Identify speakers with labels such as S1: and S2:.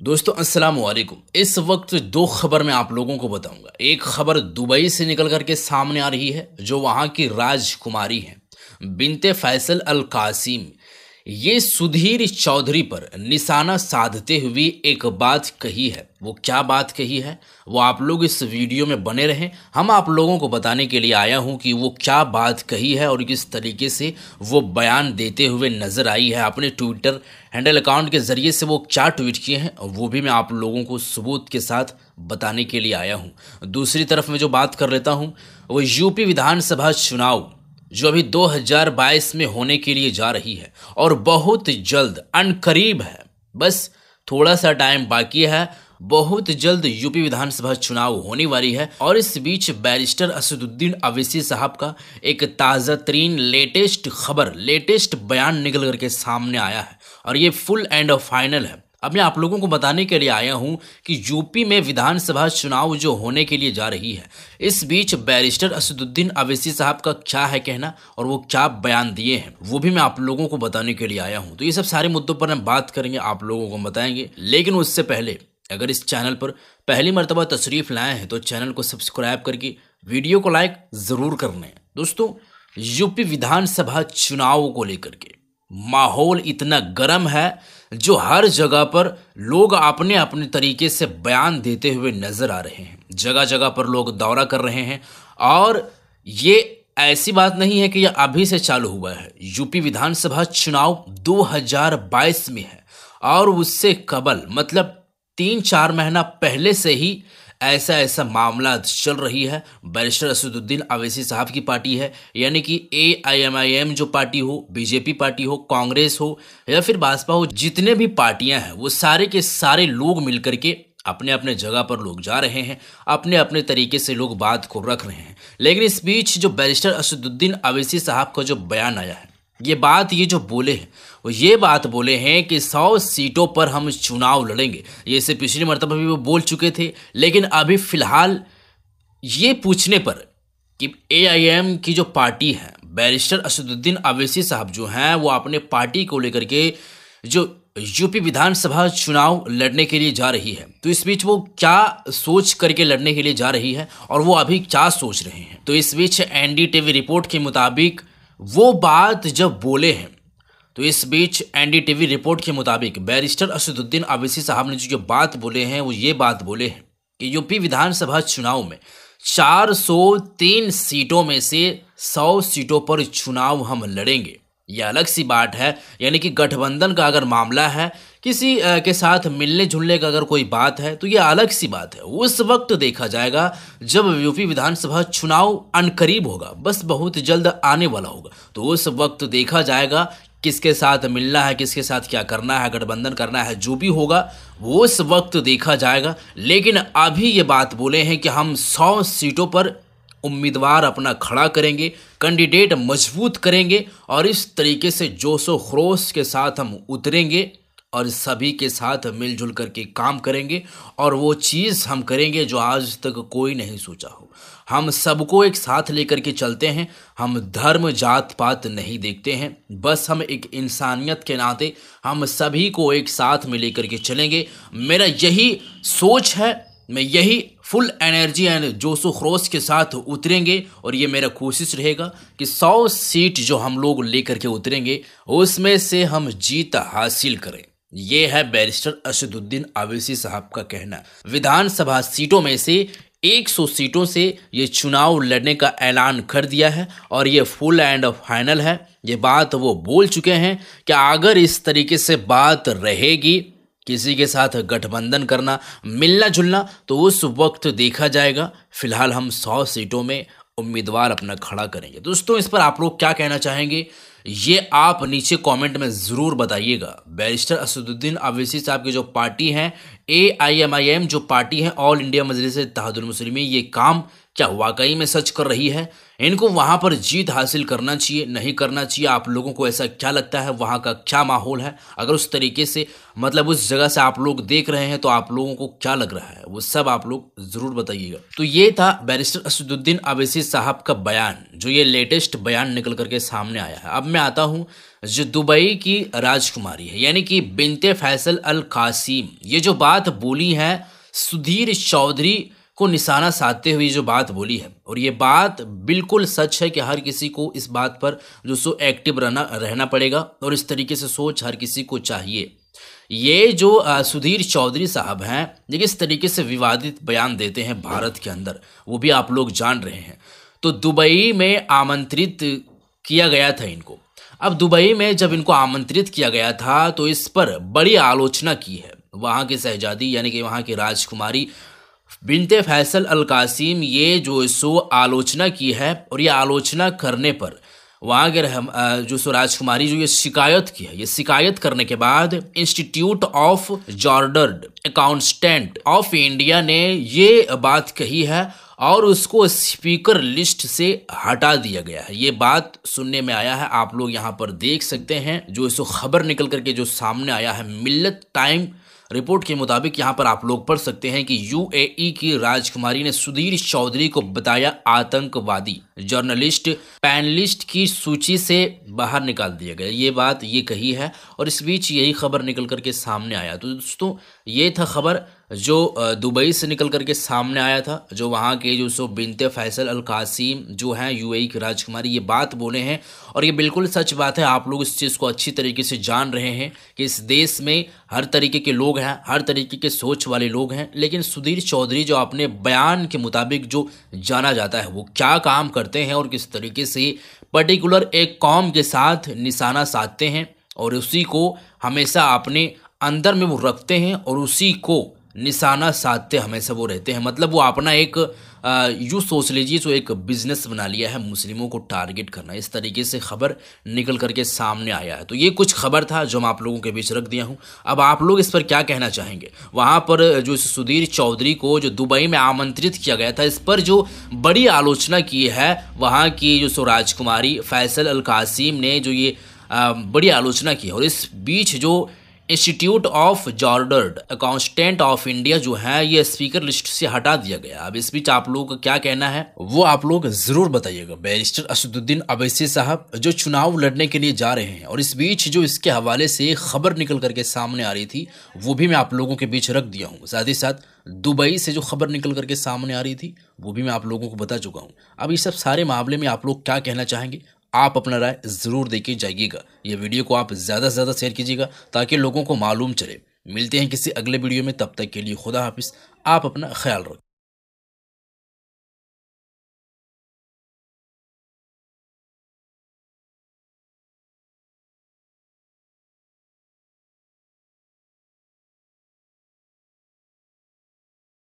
S1: दोस्तों अस्सलाम वालेकुम। इस वक्त दो खबर मैं आप लोगों को बताऊंगा। एक खबर दुबई से निकल करके सामने आ रही है, जो वहां की राजकुमारी है बिनते फैसल अल कासिम। ये सुधीर चौधरी पर निशाना साधते हुए एक बात कही है। वो क्या बात कही है वो आप लोग इस वीडियो में बने रहें। हम आप लोगों को बताने के लिए आया हूं कि वो क्या बात कही है और किस तरीके से वो बयान देते हुए नजर आई है। अपने ट्विटर हैंडल अकाउंट के जरिए से वो क्या ट्वीट किए हैं वो भी मैं आप लोगों को सबूत के साथ बताने के लिए आया हूं। दूसरी तरफ मैं जो बात कर लेता हूं वो यूपी विधानसभा चुनाव जो अभी 2022 में होने के लिए जा रही है और बहुत जल्द अनकरीब है। बस थोड़ा सा टाइम बाकी है, बहुत जल्द यूपी विधानसभा चुनाव होने वाली है। और इस बीच बैरिस्टर असदुद्दीन अवैसी साहब का एक ताज़ा तरीन लेटेस्ट बयान निकल करके सामने आया है और ये फुल एंड फाइनल है। अब मैं आप लोगों को बताने के लिए आया हूं कि यूपी में विधानसभा चुनाव जो होने के लिए जा रही है, इस बीच बैरिस्टर असदुद्दीन अवैसी साहब का क्या है कहना और वो क्या बयान दिए हैं वो भी मैं आप लोगों को बताने के लिए आया हूं। तो ये सब सारे मुद्दों पर हम बात करेंगे, आप लोगों को बताएंगे। लेकिन उससे पहले अगर इस चैनल पर पहली मर्तबा तशरीफ लाए हैं तो चैनल को सब्सक्राइब करके वीडियो को लाइक ज़रूर कर लें। दोस्तों, यूपी विधानसभा चुनाव को लेकर के माहौल इतना गर्म है जो हर जगह पर लोग अपने अपने तरीके से बयान देते हुए नजर आ रहे हैं। जगह जगह पर लोग दौरा कर रहे हैं और ये ऐसी बात नहीं है कि यह अभी से चालू हुआ है। यूपी विधानसभा चुनाव 2022 में है और उससे कबल मतलब 3-4 महीना पहले से ही ऐसा मामला चल रही है। बैरिस्टर असदुद्दीन अवैसी साहब की पार्टी है, यानी कि AIMIM जो पार्टी हो, बीजेपी पार्टी हो, कांग्रेस हो या फिर भाजपा हो, जितने भी पार्टियां हैं वो सारे के सारे लोग मिलकर के अपने अपने जगह पर लोग जा रहे हैं, अपने अपने तरीके से लोग बात को रख रहे हैं। लेकिन इस बीच जो बैरिस्टर असदुद्दीन अवैसी साहब का जो बयान आया है, ये जो बोले हैं वो ये बात बोले हैं कि 100 सीटों पर हम चुनाव लड़ेंगे। ये इससे पिछली मर्तबा भी वो बोल चुके थे, लेकिन अभी फिलहाल ये पूछने पर कि AIM की जो पार्टी है, बैरिस्टर असदुद्दीन अवैसी साहब जो हैं वो अपने पार्टी को लेकर के जो यूपी विधानसभा चुनाव लड़ने के लिए जा रही है, तो इस बीच वो क्या सोच करके लड़ने के लिए जा रही है और वो अभी क्या सोच रहे हैं। तो इस बीच NDTV रिपोर्ट के मुताबिक वो बात जब बोले हैं, तो इस बीच NDTV रिपोर्ट के मुताबिक बैरिस्टर असदुद्दीन अवैसी साहब ने जो बात बोले हैं वो ये बात बोले हैं कि यूपी विधानसभा चुनाव में 403 सीटों में से 100 सीटों पर चुनाव हम लड़ेंगे। ये अलग सी बात है, यानी कि गठबंधन का अगर मामला है, किसी के साथ मिलने जुलने का अगर कोई बात है तो ये अलग सी बात है। उस वक्त देखा जाएगा जब यूपी विधानसभा चुनाव अनकरीब होगा, बस बहुत जल्द आने वाला होगा, तो उस वक्त देखा जाएगा किसके साथ मिलना है, किसके साथ क्या करना है, गठबंधन करना है, जो भी होगा वो उस वक्त देखा जाएगा। लेकिन अभी ये बात बोले हैं कि हम 100 सीटों पर उम्मीदवार अपना खड़ा करेंगे, कैंडिडेट मजबूत करेंगे और इस तरीके से जोश व खरोश के साथ हम उतरेंगे और सभी के साथ मिलजुल करके काम करेंगे और वो चीज़ हम करेंगे जो आज तक कोई नहीं सोचा हो। हम सबको एक साथ लेकर के चलते हैं, हम धर्म जात पात नहीं देखते हैं, बस हम एक इंसानियत के नाते हम सभी को एक साथ में लेकर के चलेंगे। मेरा यही सोच है, मैं यही फुल एनर्जी एंड जोशो खरोश के साथ उतरेंगे और ये मेरा कोशिश रहेगा कि 100 सीट जो हम लोग लेकर के उतरेंगे उसमें से हम जीत हासिल करें। ये है बैरिस्टर असदुद्दीन अवैसी साहब का कहना। विधानसभा सीटों में से 100 सीटों से ये चुनाव लड़ने का ऐलान कर दिया है और ये फुल एंड फाइनल है। ये बात वो बोल चुके हैं कि अगर इस तरीके से बात रहेगी, किसी के साथ गठबंधन करना, मिलना जुलना, तो उस वक्त देखा जाएगा। फिलहाल हम 100 सीटों में उम्मीदवार अपना खड़ा करेंगे। दोस्तों, इस पर आप लोग क्या कहना चाहेंगे ये आप नीचे कमेंट में ज़रूर बताइएगा। बैरिस्टर असदुद्दीन अवैसी साहब की जो पार्टी है AIMIM जो पार्टी है, ऑल इंडिया मजलिस इत्तेहादुल मुस्लिमीन, ये काम क्या वाकई में सच कर रही है? इनको वहाँ पर जीत हासिल करना चाहिए, नहीं करना चाहिए? आप लोगों को ऐसा क्या लगता है? वहाँ का क्या माहौल है? अगर उस तरीके से मतलब उस जगह से आप लोग देख रहे हैं तो आप लोगों को क्या लग रहा है वो सब आप लोग ज़रूर बताइएगा। तो ये था बैरिस्टर असदुद्दीन अवैसी साहब का बयान, जो ये लेटेस्ट बयान निकल करके सामने आया है। अब मैं आता हूँ, जो दुबई की राजकुमारी है यानी कि बिनते फैसल अल कासिम, ये जो बात बोली है सुधीर चौधरी को निशाना साधते हुए जो बात बोली है, और ये बात बिल्कुल सच है कि हर किसी को इस बात पर जो सो एक्टिव रहना पड़ेगा और इस तरीके से सोच हर किसी को चाहिए। ये जो सुधीर चौधरी साहब हैं, ये किस तरीके से विवादित बयान देते हैं भारत के अंदर, वो भी आप लोग जान रहे हैं। तो दुबई में आमंत्रित किया गया था इनको। अब दुबई में जब इनको आमंत्रित किया गया था तो इस पर बड़ी आलोचना की है वहाँ की शहजादी यानी कि वहाँ की राजकुमारी बिनते फैसल अल कासिम, ये जो सो आलोचना की है, और ये आलोचना करने पर वहाँ के जो सो राजकुमारी जो ये शिकायत की है, ये शिकायत करने के बाद institute of chartered accountant of India ने ये बात कही है और उसको स्पीकर लिस्ट से हटा दिया गया है। ये बात सुनने में आया है, आप लोग यहाँ पर देख सकते हैं। जो इसको खबर निकल करके जो सामने आया है, मिल्लत टाइम रिपोर्ट के मुताबिक यहाँ पर आप लोग पढ़ सकते हैं कि यूएई की राजकुमारी ने सुधीर चौधरी को बताया आतंकवादी, जर्नलिस्ट पैनलिस्ट की सूची से बाहर निकाल दिया गया, ये बात ये कही है। और इस बीच यही खबर निकल करके सामने आया। तो दोस्तों ये था खबर जो दुबई से निकल करके सामने आया था, जो वहाँ के जो सो बिनते फैसल अल कासिम जो हैं यूएई की राजकुमारी, ये बात बोले हैं और ये बिल्कुल सच बात है। आप लोग इस चीज़ को अच्छी तरीके से जान रहे हैं कि इस देश में हर तरीके के लोग हैं, हर तरीके के सोच वाले लोग हैं, लेकिन सुधीर चौधरी जो अपने बयान के मुताबिक जो जाना जाता है, वो क्या काम करते हैं और किस तरीके से पर्टिकुलर एक कौम के साथ निशाना साधते हैं और उसी को हमेशा अपने अंदर में वो रखते हैं और उसी को निशाना साधते हमेशा वो रहते हैं। मतलब वो अपना एक यूँ सोच लीजिए जो एक बिजनेस बना लिया है मुस्लिमों को टारगेट करना। इस तरीके से खबर निकल करके सामने आया है। तो ये कुछ खबर था जो मैं आप लोगों के बीच रख दिया हूँ। अब आप लोग इस पर क्या कहना चाहेंगे? वहाँ पर जो सुधीर चौधरी को जो दुबई में आमंत्रित किया गया था, इस पर जो बड़ी आलोचना की है वहाँ की जो राजकुमारी फैसल अल कासिम ने, जो ये बड़ी आलोचना की है। और इस बीच जो institute of chartered accountant of India जो है, ये स्पीकर लिस्ट से हटा दिया गया। अब इस बीच आप लोगों का क्या कहना है वो आप लोग जरूर बताइएगा। बैरिस्टर असदुद्दीन अवैसी साहब जो चुनाव लड़ने के लिए जा रहे हैं, और इस बीच जो इसके हवाले से खबर निकल करके सामने आ रही थी वो भी मैं आप लोगों के बीच रख दिया हूँ। साथ ही साथ दुबई से जो खबर निकल करके सामने आ रही थी वो भी मैं आप लोगों को बता चुका हूँ। अब इस सब सारे मामले में आप लोग क्या कहना चाहेंगे? आप अपना राय ज़रूर देके जाइएगा। ये वीडियो को आप ज़्यादा से ज़्यादा शेयर कीजिएगा ताकि लोगों को मालूम चले। मिलते हैं किसी अगले वीडियो में, तब तक के लिए खुदा हाफिज़। आप अपना ख्याल रखें।